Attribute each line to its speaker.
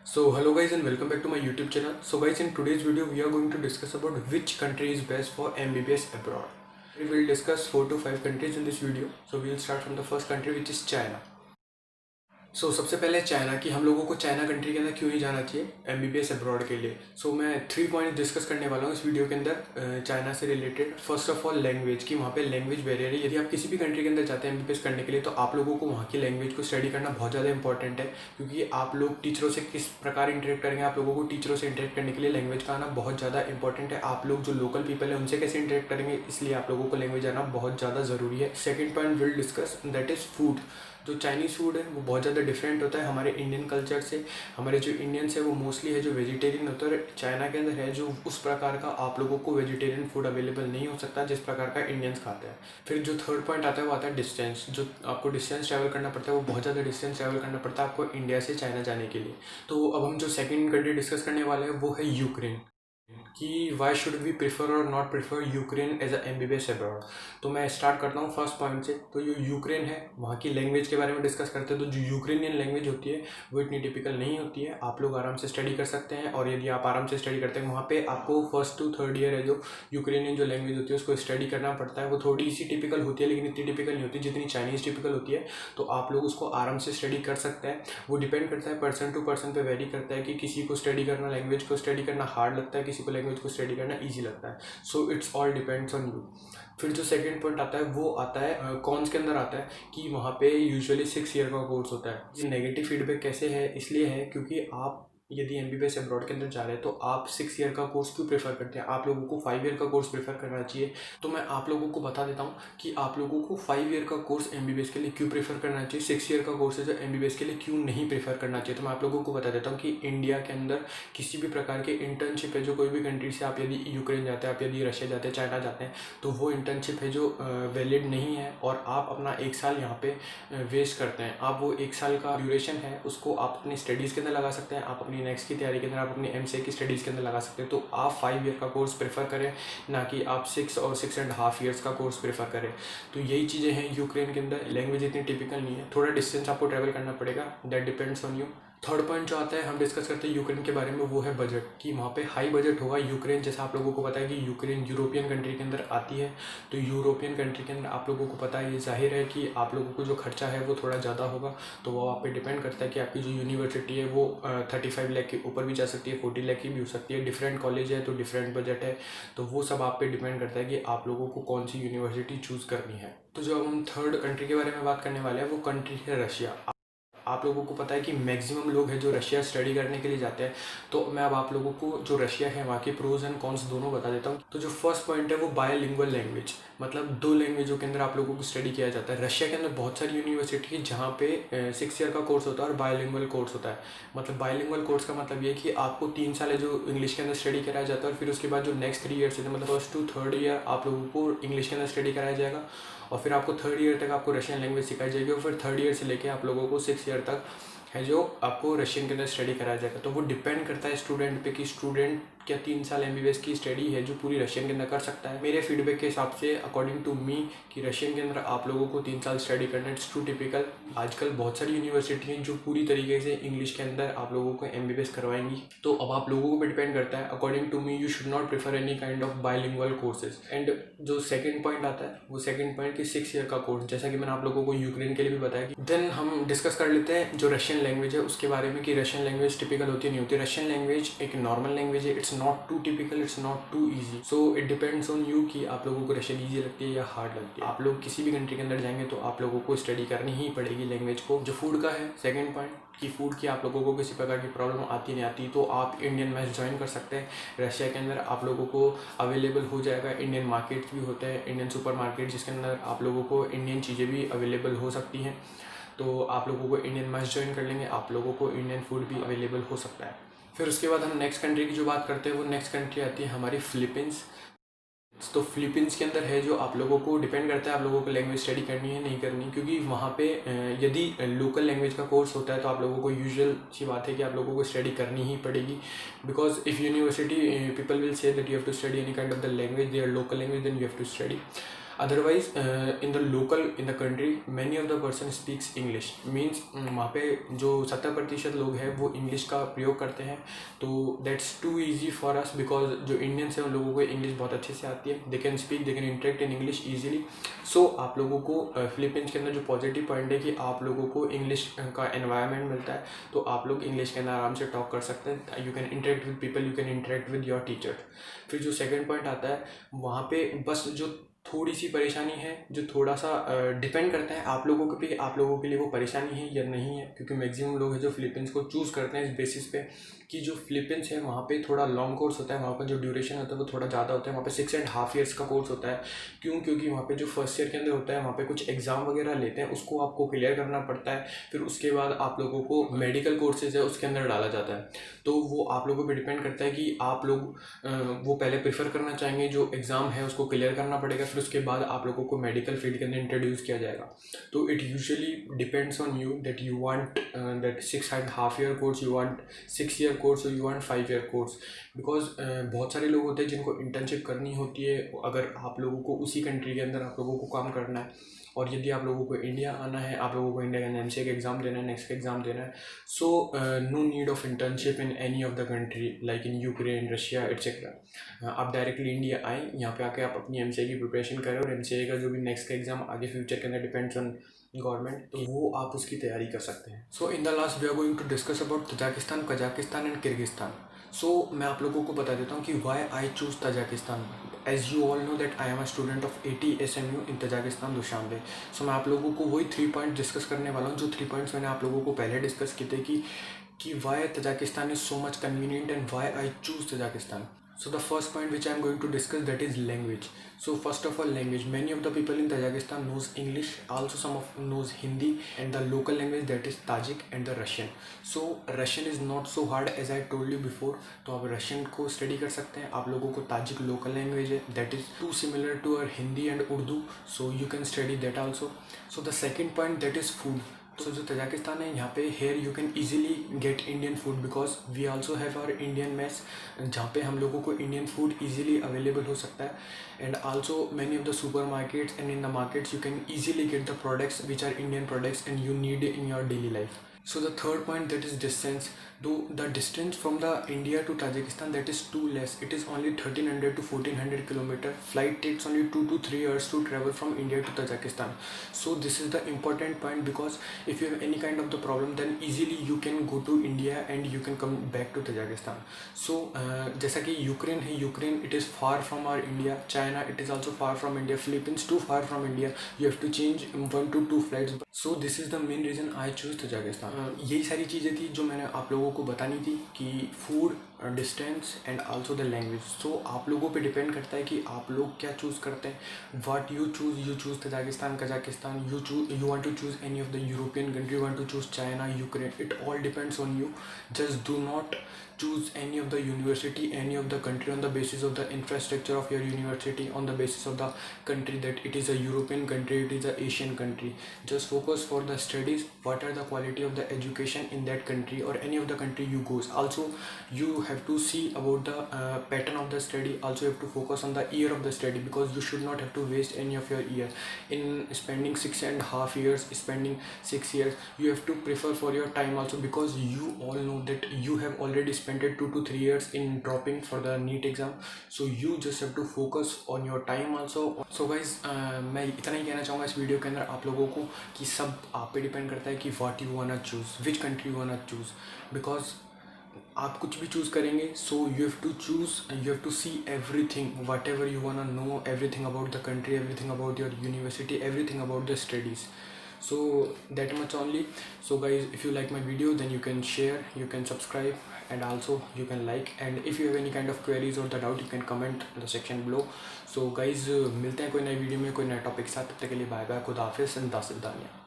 Speaker 1: So hello guys and welcome back to my YouTube channel. So guys, in today's video we are going to discuss about which country is best for MBBS abroad. We will discuss 4 to 5 countries in this video. So we will start from the first country, which is China. सबसे पहले China की हम लोगों को China country के अंदर क्यों नहीं जाना चाहिए MBBS अब्रॉड के लिए। मैं 3 पॉइंट डिस्कस करने वाला हूँ इस वीडियो के अंदर चाइना से related. First of all language, की वहाँ पे लैंग्वेज बैरियर है। यदि आप किसी भी कंट्री के अंदर जाते हैं MBBS करने के लिए तो आप लोगों को वहाँ की लैंग्वेज को स्टडी करना बहुत ज़्यादा इंपॉर्टेंट है, क्योंकि आप लोग टीचरों से किस प्रकार इंटरेक्ट करेंगे, आप लोगों को टीचरों से इंटरेक्ट करने के लिए लैंग्वेज का आना बहुत ज़्यादा इंपॉर्टेंट है। आप लोग जो लोकल पीपल है उनसे कैसे इंटरेक्ट करेंगे, इसलिए आप लोगों को लैंग्वेज आना बहुत ज़्यादा ज़रूरी है। Second point will discuss, that is food. जो चाइनीज़ फूड है वो बहुत ज़्यादा डिफरेंट होता है हमारे इंडियन कल्चर से। हमारे जो इंडियंस है वो मोस्टली है जो वेजिटेरियन होता है। चाइना के अंदर है जो उस प्रकार का आप लोगों को वेजिटेरियन फूड अवेलेबल नहीं हो सकता जिस प्रकार का इंडियंस खाते हैं। फिर जो थर्ड पॉइंट आता है वो आता है डिस्टेंस। जो आपको डिस्टेंस ट्रैवल करना पड़ता है वो बहुत ज़्यादा डिस्टेंस ट्रैवल करना पड़ता है आपको इंडिया से चाइना जाने के लिए। तो अब हम जो सेकेंड कंट्री डिस्कस करने वाले हैं वो है यूक्रेन, कि वाई शुड वी प्रेफर और not prefer Ukraine as a MBBS abroad. तो मैं स्टार्ट करता हूँ फर्स्ट पॉइंट से। तो जो यूक्रेन है वहाँ की लैंग्वेज के बारे में डिस्कस करते हैं। तो जो यूक्रेनियन लैंग्वेज होती है वो इतनी टिपिकल नहीं होती है, आप लोग आराम से स्टडी कर सकते हैं। और यदि आप आराम से स्टडी करते हैं वहाँ पे आपको फर्स्ट टू थर्ड ईयर है जो यूक्रेनियन जो लैंग्वेज होती है उसको स्टडी करना पड़ता है। वो थोड़ी सी टिपिकल होती है लेकिन इतनी टिपिकल नहीं होती जितनी चाइनीज़ टिपिकल होती है। तो आप लोग उसको आराम से स्टडी कर सकते हैं। वो डिपेंड करता है पर्सन टू पर्सन पे वेरी करता है कि किसी को स्टडी करना, लैंग्वेज को स्टडी करना हार्ड लगता है, किसी को लैंग्वेज को स्टडी करना ईजी लगता है। So it's all depends on you. फिर जो सेकंड पॉइंट आता है वो आता है कॉन्स के अंदर आता है कि वहाँ पे यूजुअली 6 ईयर का कोर्स होता है। ये नेगेटिव फीडबैक कैसे है, इसलिए है क्योंकि आप यदि MBBS अब्रॉड के अंदर जा रहे हैं तो आप 6 ईयर का कोर्स क्यों प्रेफर करते हैं, आप लोगों को 5 ईयर का कोर्स प्रेफर करना चाहिए। तो मैं आप लोगों को बता देता हूँ कि आप लोगों को 5 ईयर का कोर्स MBBS के लिए क्यों प्रेफर करना चाहिए, 6 ईयर का कोर्स है जो MBBS के लिए क्यों नहीं प्रेफर करना चाहिए। तो मैं आप लोगों को बता देता हूँ कि इंडिया के अंदर किसी भी प्रकार के इंटर्नशिप है जो कोई भी कंट्री से, आप यदि यूक्रेन जाते हैं, आप यदि रशिया जाते हैं, चाइना जाते हैं, तो वो इंटर्नशिप है जो वैलिड नहीं है और आप अपना 1 साल यहाँ पे वेस्ट करते हैं। आप वो 1 साल का ड्यूरेशन है उसको आप अपनी स्टडीज़ के अंदर लगा सकते हैं, आप अपनी नेक्स्ट की तैयारी के अंदर, आप अपनी MCA की स्टडीज़ के अंदर लगा सकते हैं। तो आप 5 ईयर का कोर्स प्रेफर करें, ना कि आप 6 और 6.5 ईयर्स का कोर्स प्रेफर करें। तो यही चीज़ें हैं यूक्रेन के अंदर। लैंग्वेज इतनी टिपिकल नहीं है, थोड़ा डिस्टेंस आपको ट्रैवल करना पड़ेगा, that depends on you. Third point जो आता है हम डिस्कस करते हैं यूक्रेन के बारे में, वो है बजट, कि वहाँ पे हाई बजट होगा। यूक्रेन जैसा आप लोगों को पता है कि यूक्रेन यूरोपियन कंट्री के अंदर आती है। तो यूरोपियन कंट्री के अंदर आप लोगों को पता है, ये जाहिर है कि आप लोगों को जो खर्चा है वो थोड़ा ज़्यादा होगा। तो वो आप पे डिपेंड करता है कि आपकी जो यूनिवर्सिटी है वो 35 लाख के ऊपर भी जा सकती है, 40 लाख की भी हो सकती है। डिफरेंट कॉलेज है तो डिफरेंट बजट है। तो वो सब आप पे डिपेंड करता है कि आप लोगों को कौन सी यूनिवर्सिटी चूज़ करनी है। तो जो अब हम थर्ड कंट्री के बारे में बात करने वाले हैं वो कंट्री है रशिया। आप लोगों को पता है कि मैक्सिमम लोग हैं जो रशिया स्टडी करने के लिए जाते हैं। तो मैं अब आप लोगों को जो रशिया है वहाँ के प्रोज एंड कॉन्स दोनों बता देता हूँ। तो जो फर्स्ट पॉइंट है वो बायलिंगुअल लैंग्वेज, मतलब 2 लैंग्वेजों के अंदर आप लोगों को स्टडी किया जाता है। रशिया के अंदर बहुत सारी यूनिवर्सिटी है जहाँ पे 6 ईयर का कोर्स होता है और बायलिंगुअल कोर्स होता है। मतलब बायलिंगुअल कोर्स का मतलब ये है कि आपको 3 साल है जो इंग्लिश के अंदर स्टडी कराया जाता है और फिर उसके बाद जो नेक्स्ट 3 ईयर्स है, मतलब फर्स्ट टू थर्ड ईयर आप लोगों को इंग्लिश के अंदर स्टडी कराया जाएगा और फिर आपको थर्ड ईयर तक आपको रशियन लैंग्वेज सिखाई जाएगी और फिर थर्ड ईयर से लेके आप लोगों को 6 ईयर तक है जो आपको रशियन के अंदर स्टडी कराया जाएगा। तो वो डिपेंड करता है स्टूडेंट पे कि स्टूडेंट क्या 3 साल MBBS की स्टडी है जो पूरी रशियन के अंदर कर सकता है। मेरे फीडबैक के हिसाब से अकॉर्डिंग टू मी कि रशियन के अंदर आप लोगों को 3 साल स्टडी करना इट्स टू टिपिकल। आजकल बहुत सारी यूनिवर्सिटी हैं जो पूरी तरीके से इंग्लिश के अंदर आप लोगों को MBBS करवाएंगी। तो अब आप लोगों को डिपेंड करता है। According to me you should not prefer any kind of bilingual courses. And जो सेकंड पॉइंट आता है वो सेकंड पॉइंट कि 6 ईयर का कोर्स, जैसा कि मैंने आप लोगों को यूक्रेन के लिए भी बताया। कि देन हम डिस्कस कर लेते हैं जो रशियन लैंग्वेज है उसके बारे में, कि रशियन लैंग्वेज टिपिकल होती नहीं होती। रशियन लैंग्वेज एक नॉर्मल लैंग्वेज है, it's not too typical, it's not too easy. So it depends on you कि आप लोगों को रशियन ईजी लगती है या हार्ड लगती है। आप लोग किसी भी कंट्री के अंदर जाएंगे तो आप लोगों को स्टडी करनी ही पड़ेगी लैंग्वेज को। जो फूड का है सेकंड पॉइंट, कि फूड की आप लोगों को किसी प्रकार की प्रॉब्लम आती नहीं आती तो आप इंडियन मैच ज्वाइन कर सकते हैं। रशिया के अंदर आप लोगों को अवेलेबल हो जाएगा, इंडियन मार्केट्स भी होते हैं, इंडियन सुपर मार्केट जिसके अंदर आप लोगों को इंडियन चीज़ें भी अवेलेबल हो सकती हैं। तो आप लोगों को इंडियन मैच ज्वाइन कर लेंगे, आप लोगों को इंडियन फूड भी अवेलेबल हो सकता है। फिर उसके बाद हम नेक्स्ट कंट्री की जो बात करते हैं वो नेक्स्ट कंट्री आती है हमारी फिलीपींस। तो फिलीपींस के अंदर है जो आप लोगों को डिपेंड करता है आप लोगों को लैंग्वेज स्टडी करनी है नहीं करनी, क्योंकि वहाँ पे यदि लोकल लैंग्वेज का कोर्स होता है तो आप लोगों को यूजुअल सी बात है कि आप लोगों को स्टडी करनी ही पड़ेगी। Because if university people will say that you have to study any kind of the language their local language, then you have to study. Otherwise in the local in the country many of the person speaks English means वहाँ पे जो 70% लोग हैं वो English का प्रयोग करते हैं। तो that's too easy for us because जो इंडियंस हैं उन लोगों को इंग्लिश बहुत अच्छे से आती है, they can speak, they can interact in English easily. So आप लोगों को फिलीपींस के अंदर जो पॉजिटिव पॉइंट है कि आप लोगों को इंग्लिश का एनवायरनमेंट मिलता है, तो आप लोग इंग्लिश के अंदर आराम से टॉक कर सकते हैं। You can interact with people, you can interact with your teacher. फिर जो सेकंड पॉइंट आता है वहाँ पे बस जो थोड़ी सी परेशानी है, जो थोड़ा सा डिपेंड करता है आप लोगों के पे, आप लोगों के लिए वो परेशानी है या नहीं है, क्योंकि मैक्सिमम लोग हैं जो फिलीपींस को चूज़ करते हैं इस बेसिस पे कि जो फिलीपींस है वहाँ पे थोड़ा लॉन्ग कोर्स होता है, वहाँ पर जो ड्यूरेशन होता है वो थोड़ा ज़्यादा होता है। वहाँ पे 6.5 ईयर्स का कोर्स होता है। क्यों? क्योंकि वहाँ पे जो फर्स्ट ईयर के अंदर होता है वहाँ पे कुछ एग्ज़ाम वगैरह लेते हैं, उसको आपको क्लियर करना पड़ता है। फिर उसके बाद आप लोगों को मेडिकल कोर्सेज है उसके अंदर डाला जाता है। तो वो आप लोगों पर डिपेंड करता है कि आप लोग वो पहले प्रेफर करना चाहेंगे, जो एग्ज़ाम है उसको क्लियर करना पड़ेगा, फिर उसके बाद आप लोगों को मेडिकल फील्ड के अंदर इंट्रोड्यूस किया जाएगा। तो it usually depends on you that you want that 6.5 year course, you want 6 year course, you want 5 year course. Because बहुत सारे लोग होते हैं जिनको इंटर्नशिप करनी होती है अगर आप लोगों को उसी कंट्री के अंदर आप लोगों को काम करना है। और यदि आप लोगों को इंडिया आना है, आप लोगों को इंडिया के एमसीए का एग्ज़ाम देना है, नेक्स्ट का एग्ज़ाम देना है, so no need of internship in any of the country like in Ukraine, Russia etcetera. आप डायरेक्टली इंडिया आएँ, यहाँ पे आके आप अपनी एमसीए की प्रिपरेशन करें और एमसीए का जो भी नेक्स्ट का एग्ज़ाम आगे फ्यूचर के अंदर डिपेंड्स ऑन गवर्नमेंट, तो वो आप उसकी तैयारी कर सकते हैं। So in the last we are going to discuss about Tajikistan, Kazakhstan and Kyrgyzstan. So मैं आप लोगों को बता देता हूँ कि why I choose Tajikistan. As you all know that I am a student of AT SMU in Tajikistan, Dushanbe. So मैं आप लोगों को वही 3 पॉइंट डिस्कस करने वाला हूँ, जो 3 पॉइंट्स मैंने आप लोगों को पहले डिस्कस किए थे कि why Tajikistan is so much convenient and why I choose Tajikistan. So the first point which I am going to discuss, that is language. So first of all, language. Many of the people in Tajikistan knows English. Also some of knows Hindi, and the local language, that is Tajik and the Russian. So Russian is not so hard as I told you before. तो आप Russian को study कर सकते हैं. आप लोगों को Tajik local language है, that is too similar to our Hindi and Urdu. So you can study that also. So the second point, that is food. तो जो तजाकिस्तान है यहाँ पे here you can easily get Indian food because we also have our Indian mess, जहाँ पे हम लोगों को इंडियन फूड ईजिली अवेलेबल हो सकता है। And also many of the super markets and in the markets you can easily get the products which are Indian products and you need in your daily life. So the third point, that is distance. Though the distance from the India to Tajikistan, that is too less. It is only 1300 to 1400 kilometer. Flight takes only 2 to 3 hours to travel from India to Tajikistan. So this is the important point, because if you have any kind of the problem, then easily you can go to India and you can come back to Tajikistan. So जैसा कि Ukraine है, Ukraine it is far from our India. China, it is also far from India. Philippines too far from India. You have to change 1 to 2 flights. So this is the main reason I choose Tajikistan. यही सारी चीज़ें थी जो मैंने आप लोगों को बतानी थी कि food, distance and also the language. So आप लोगों पे डिपेंड करता है कि आप लोग क्या चूज़ करते हैं. What you choose Tajikistan, Kazakhstan, you want to choose any of the European country, you want to choose China, Ukraine. It all depends on you. Just do not choose any of the university, any of the country on the basis of the infrastructure of your university, on the basis of the country that it is a European country, it is a Asian country. Just focus for the studies, what are the quality of the education in that country or any of the country you goes. Also you have to see about the pattern of the study. Also you have to focus on the year of the study, because you should not have to waste any of your year in spending 6.5 years, spending 6 years. You have to prefer for your time also, because you all know that you have already spent 2 to 3 years in dropping for the NEET exam. So you just have to focus on your time also. So guys, मैं इतना ही कहना चाहूँगा इस video के अंदर आप लोगों को कि सब आप पे डिपेंड करता है कि what you wanna choose, which country you wanna choose. Because आप कुछ भी चूज़ करेंगे, so you have to choose, you have to see everything, whatever you wanna know, everything about the country, everything about your university, everything about the studies. So that much only. So guys, if you like my video, then you can share, you can subscribe, and also you can like. And if you have any kind of queries or the doubt, you can comment in the section below. So guys, मिलते हैं कोई नई video में कोई नए topic के साथ. तब तक के लिए बाय बाय, खुदा हाफिज़, दानिया.